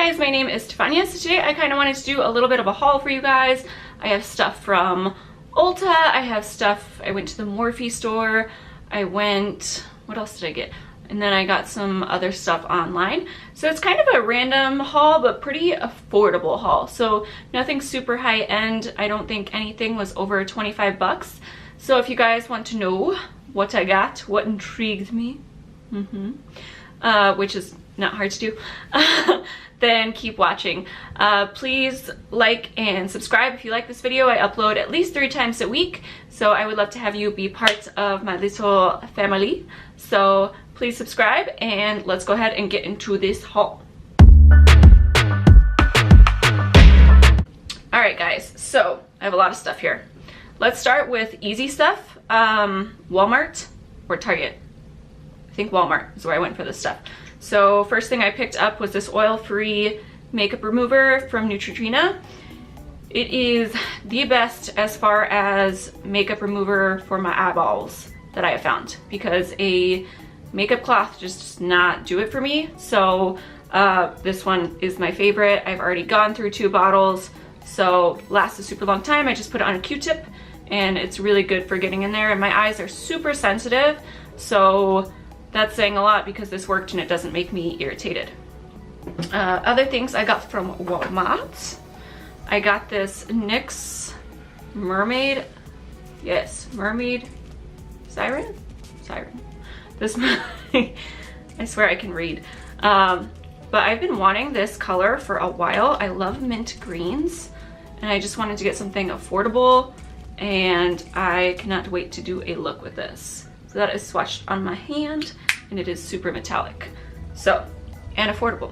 guys, my name is Stefania. So today I kind of wanted to do a little bit of a haul for you guys. I have stuff from Ulta, I have stuff, I went to the Morphe store, what else did I get? And then I got some other stuff online. So it's kind of a random haul, but pretty affordable haul. So nothing super high end. I don't think anything was over 25 bucks. So if you guys want to know what I got, what intrigued me, which is not hard to do, then keep watching. Please like and subscribe if you like this video. I upload at least 3 times a week, so I would love to have you be part of my little family. So please subscribe, and let's go ahead and get into this haul. Alright guys, so I have a lot of stuff here. Let's start with easy stuff. Walmart or Target. I think Walmart is where I went for this stuff. So first thing I picked up was this oil-free makeup remover from Neutrogena. It is the best as far as makeup remover for my eyeballs that I have found, because a makeup cloth just does not do it for me. So this one is my favorite. I've already gone through 2 bottles, so lasts a super long time. I just put it on a Q-tip and it's really good for getting in there, and my eyes are super sensitive, so that's saying a lot because this worked and it doesn't make me irritated. Other things I got from Walmart. I got this NYX mermaid siren. This I swear I can read. But I've been wanting this color for a while. I love mint greens, and I just wanted to get something affordable, and I cannot wait to do a look with this. So that is swatched on my hand, and it is super metallic, so, and affordable.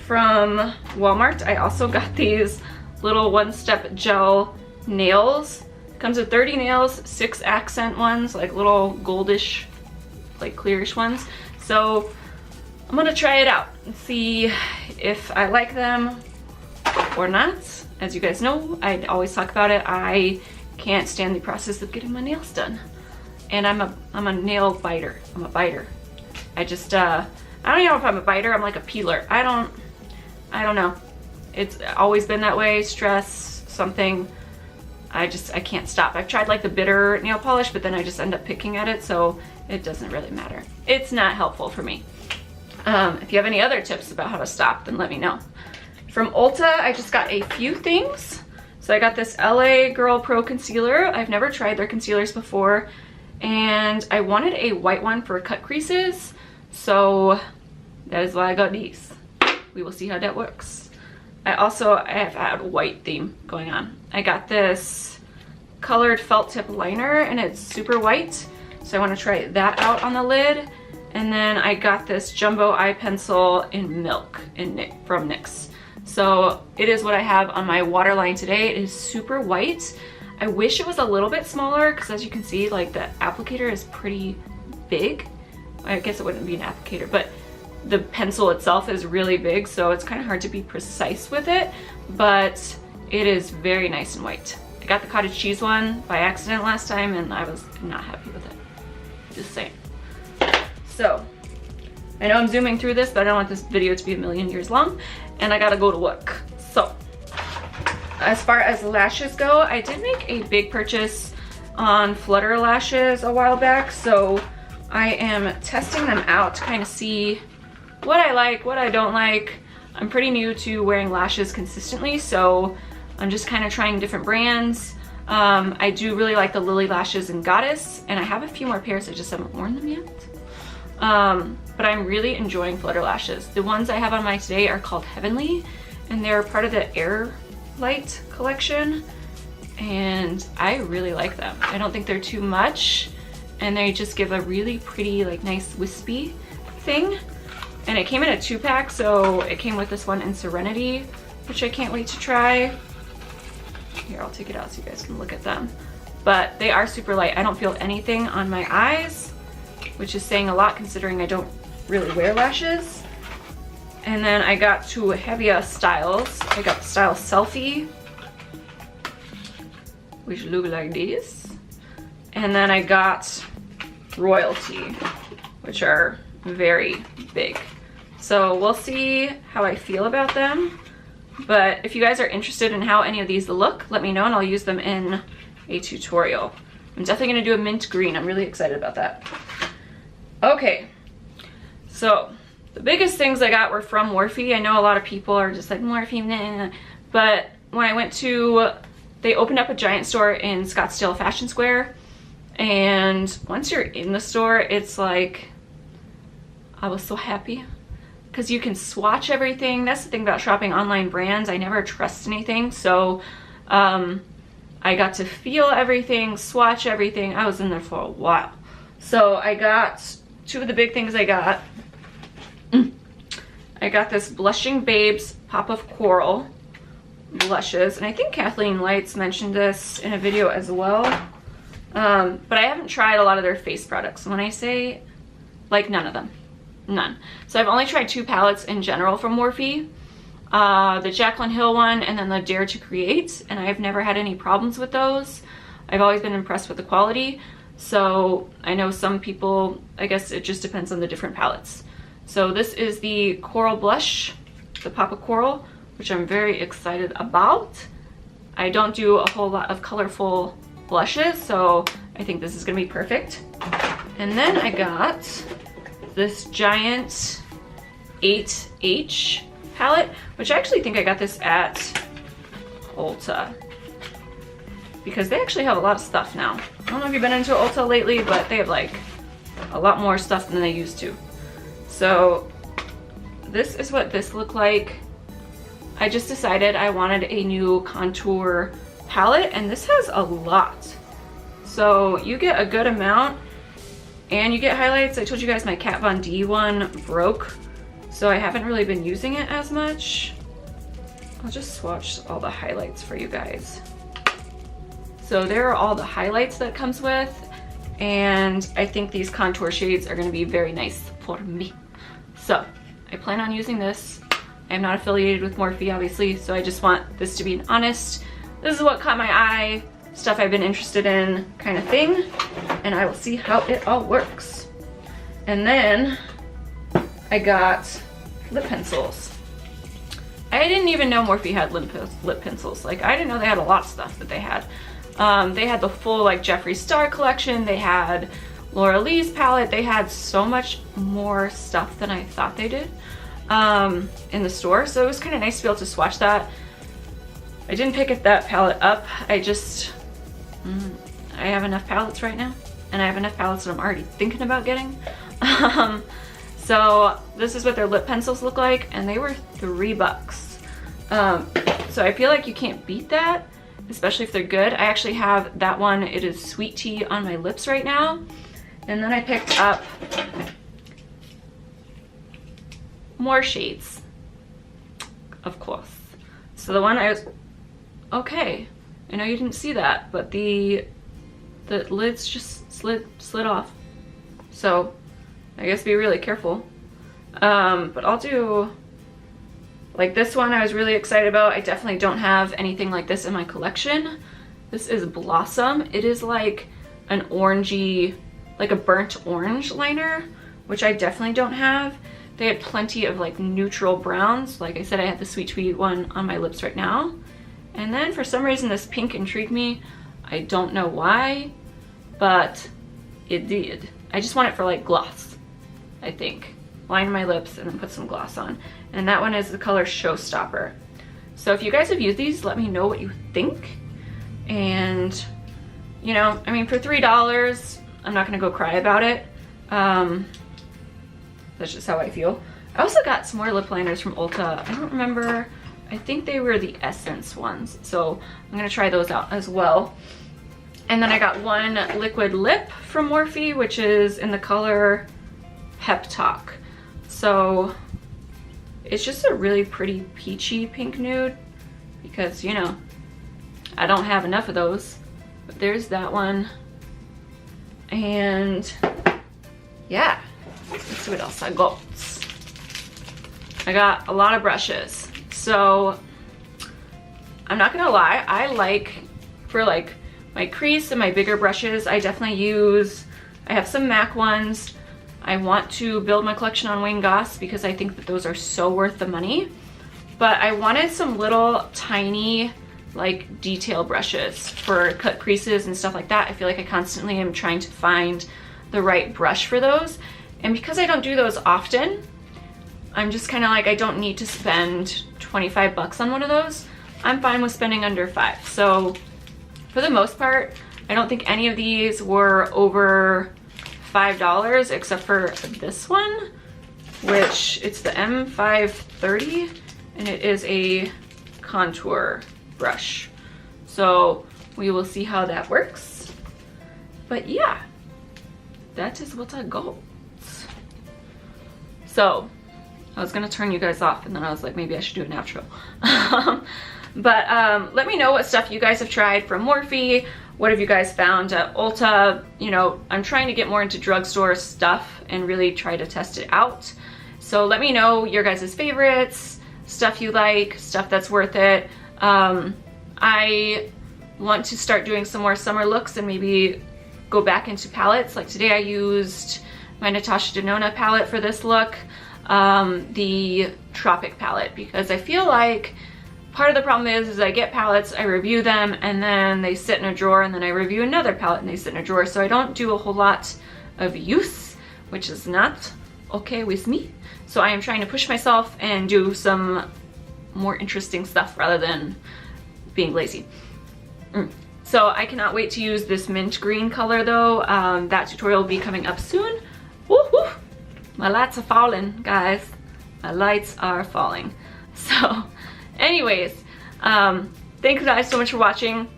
From Walmart, I also got these little one-step gel nails. Comes with 30 nails, 6 accent ones, like little goldish, like clearish ones. So I'm gonna try it out and see if I like them or not. As you guys know, I always talk about it. I can't stand the process of getting my nails done. And I'm a nail biter. I'm a biter. I don't even know if I'm a biter. I'm like a peeler. I don't know. It's always been that way. Stress, something. I can't stop. I've tried like the bitter nail polish, but then I just end up picking at it, so it doesn't really matter. It's not helpful for me. If you have any other tips about how to stop, then let me know. From Ulta, I just got a few things. So I got this LA Girl Pro Concealer. I've never tried their concealers before, and I wanted a white one for cut creases, so that is why I got these. We will see how that works. I have had a white theme going on. I got this colored felt tip liner, and it's super white, so I want to try that out on the lid. And then I got this jumbo eye pencil in milk from NYX. So it is what I have on my waterline today. It is super white. I wish it was a little bit smaller, because as you can see, like the applicator is pretty big. I guess it wouldn't be an applicator, but the pencil itself is really big, so it's kind of hard to be precise with it, but it is very nice and white. I got the cottage cheese one by accident last time, and I was not happy with it. Just saying. So, I know I'm zooming through this, but I don't want this video to be a million years long, and I gotta go to work. So, as far as lashes go, I did make a big purchase on Flutter lashes a while back, so I am testing them out to kind of see what I like, what I don't like. I'm pretty new to wearing lashes consistently, so I'm just kind of trying different brands. I do really like the Lily Lashes and Goddess, and I have a few more pairs, I just haven't worn them yet. But I'm really enjoying Flutter lashes. The ones I have on my today are called Heavenly, and they're part of the Air Light collection, and I really like them. I don't think they're too much, and they just give a really pretty, like, nice wispy thing. And it came in a 2-pack, so it came with this one in Serenity, which I can't wait to try. Here, I'll take it out so you guys can look at them. But they are super light. I don't feel anything on my eyes, which is saying a lot considering I don't really wear lashes. And then I got 2 heavier styles. I got the style Selfie, which look like this. And then I got Royalty, which are very big. So we'll see how I feel about them. But if you guys are interested in how any of these look, let me know and I'll use them in a tutorial. I'm definitely gonna do a mint green. I'm really excited about that. Okay, so the biggest things I got were from Morphe. I know a lot of people are just like, Morphe, nah. But when I went to, they opened up a giant store in Scottsdale Fashion Square. And once you're in the store, it's like, I was so happy. Because you can swatch everything. That's the thing about shopping online brands. I never trust anything. So I got to feel everything, swatch everything. I was in there for a while. So I got two of the big things I got. I got this Blushing Babes Pop of Coral blushes. And I think Kathleen Lights mentioned this in a video as well. But I haven't tried a lot of their face products. When I say, like, none of them. None. So I've only tried 2 palettes in general from Morphe. The Jaclyn Hill one and then the Dare to Create, and I've never had any problems with those. I've always been impressed with the quality. So I know some people, I guess it just depends on the different palettes. So this is the Coral Blush, the Pop of Coral, which I'm very excited about. I don't do a whole lot of colorful blushes, so I think this is gonna be perfect. And then I got this giant 8H palette, which I actually think I got this at Ulta because they actually have a lot of stuff now. I don't know if you've been into Ulta lately, but they have like a lot more stuff than they used to. So this is what this looked like. I just decided I wanted a new contour palette, and this has a lot. So you get a good amount and you get highlights. I told you guys my Kat Von D one broke, so I haven't really been using it as much. I'll just swatch all the highlights for you guys. So there are all the highlights that it comes with, and I think these contour shades are gonna be very nice for me. So I plan on using this. I'm not affiliated with Morphe, obviously, so I just want this to be an honest, this is what caught my eye, stuff I've been interested in kind of thing, and I will see how it all works. And then I got lip pencils. I didn't even know Morphe had lip pencils. Like, I didn't know they had a lot of stuff that they had. They had the full like Jeffree Star collection, they had Laura Lee's palette, they had so much more stuff than I thought they did in the store, so it was kind of nice to be able to swatch that. I didn't pick that palette up, I have enough palettes right now, and I have enough palettes that I'm already thinking about getting. So this is what their lip pencils look like, and they were $3. So I feel like you can't beat that, especially if they're good. I actually have that one, it is Sweet Tea, on my lips right now. And then I picked up more shades, of course. So the one I was, okay, I know you didn't see that, but the lids just slid off. So I guess be really careful. But I'll do, like this one I was really excited about. I definitely don't have anything like this in my collection. This is Blossom. It is like an orangey, like a burnt orange liner, which I definitely don't have. They had plenty of like neutral browns. Like I said, I have the Sweet Tweed one on my lips right now. And then for some reason this pink intrigued me. I don't know why, but it did. I just want it for like gloss, I think. Line my lips and then put some gloss on. And that one is the color Showstopper. So if you guys have used these, let me know what you think. And, you know, I mean, for $3, I'm not gonna go cry about it. That's just how I feel. I also got some more lip liners from Ulta. I don't remember, I think they were the Essence ones. So I'm gonna try those out as well. And then I got one liquid lip from Morphe, which is in the color Pep Talk. So it's just a really pretty peachy pink nude because, you know, I don't have enough of those. But there's that one. And yeah, let's see what else I got. I got a lot of brushes. So I'm not gonna lie, I like, for like my crease and my bigger brushes, I definitely use, I have some MAC ones. I want to build my collection on Wayne Goss because I think that those are so worth the money. But I wanted some little tiny like detail brushes for cut creases and stuff like that. I feel like I constantly am trying to find the right brush for those. And because I don't do those often, I'm just kind of like, I don't need to spend 25 bucks on one of those. I'm fine with spending under $5. So for the most part, I don't think any of these were over $5 except for this one, which it's the M530 and it is a contour brush. So we will see how that works. But yeah, that is what I got. So I was gonna turn you guys off and then I was like, maybe I should do an outro. But let me know what stuff you guys have tried from Morphe. What have you guys found at Ulta? You know, I'm trying to get more into drugstore stuff and really try to test it out. So let me know your guys' favorites, stuff you like, stuff that's worth it. I want to start doing some more summer looks and maybe go back into palettes. Like today I used my Natasha Denona palette for this look, the Tropic palette, because I feel like part of the problem is I get palettes, I review them, and then they sit in a drawer, and then I review another palette and they sit in a drawer. So I don't do a whole lot of use, which is not okay with me. So I am trying to push myself and do some more interesting stuff rather than being lazy. So I cannot wait to use this mint green color though. That tutorial will be coming up soon. Woo woo! My lights are falling, guys. My lights are falling. So anyways, thank you guys so much for watching,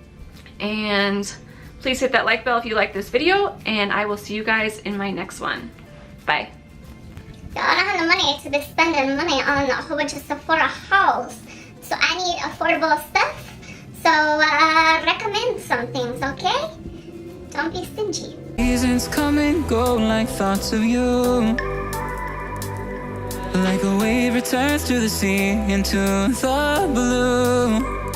and please hit that like bell if you like this video, and I will see you guys in my next one. Bye. So I don't have the money to be spending money on a whole bunch of Sephora hauls, so I need affordable stuff. So recommend some things, okay? Don't be stingy. Seasons come and go like thoughts of you. Like a wave returns to the sea into the blue.